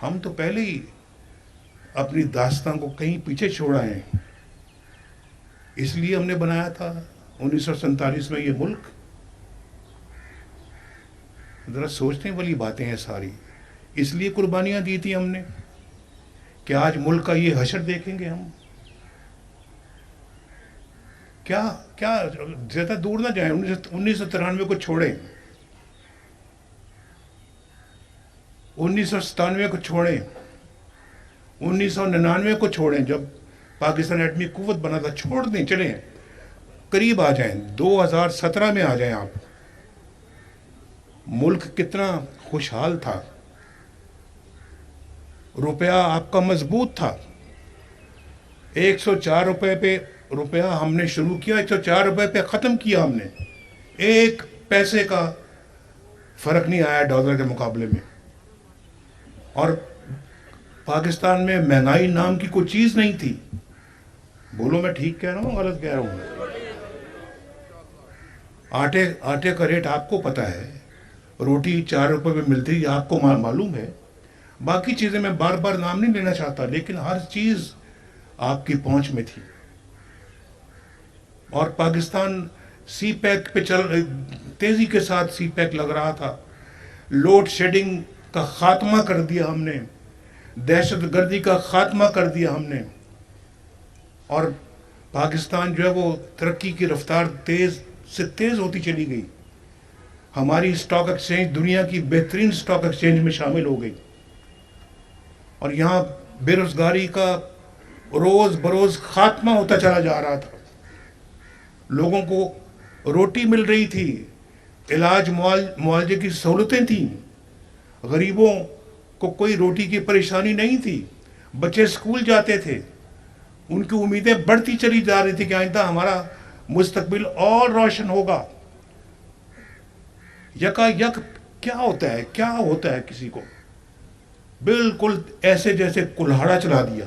हम तो पहले ही अपनी दास्तां को कहीं पीछे छोड़ आए हैं। इसलिए हमने बनाया था 1947 में ये मुल्क। ज़रा सोचने वाली बातें हैं सारी। इसलिए कुर्बानियाँ दी थी हमने कि आज मुल्क का ये हशर देखेंगे हम। क्या क्या ज़्यादा दूर ना जाएं, 1993 को छोड़ें, 1997 को छोड़ें, 1999 को छोड़ें जब पाकिस्तान एटमी कुव्वत बना था, छोड़ दें, चलें करीब आ जाएं, 2017 में आ जाएं आप। मुल्क कितना खुशहाल था, रुपया आपका मजबूत था। 104 रुपए पे रुपया हमने शुरू किया, 104 रुपए पे ख़त्म किया हमने। एक पैसे का फ़र्क नहीं आया डॉलर के मुकाबले में। और पाकिस्तान में महंगाई नाम की कोई चीज़ नहीं थी। बोलो मैं ठीक कह रहा हूँ गलत कह रहा हूँ? आटे का रेट आपको पता है, रोटी 4 रुपए में मिलती है, आपको मालूम है। बाकी चीज़ें मैं बार बार नाम नहीं लेना चाहता, लेकिन हर चीज़ आपकी पहुंच में थी। और पाकिस्तान सी पैक पे तेज़ी के साथ सी पैक लग रहा था। लोड शेडिंग का खात्मा कर दिया हमने, दहशत गर्दी का खात्मा कर दिया हमने। और पाकिस्तान जो है वो तरक्की की रफ्तार तेज़ से तेज़ होती चली गई। हमारी स्टॉक एक्सचेंज दुनिया की बेहतरीन स्टॉक एक्सचेंज में शामिल हो गई। और यहाँ बेरोजगारी का रोज़ बरोज़ खात्मा होता चला जा रहा था। लोगों को रोटी मिल रही थी, इलाज मुआवजे की सहूलतें थी, गरीबों को कोई रोटी की परेशानी नहीं थी, बच्चे स्कूल जाते थे, उनकी उम्मीदें बढ़ती चली जा रही थी कि आइंदा हमारा मुस्तकबिल और रोशन होगा। यकायक क्या होता है किसी को बिल्कुल ऐसे जैसे कुल्हाड़ा चला दिया।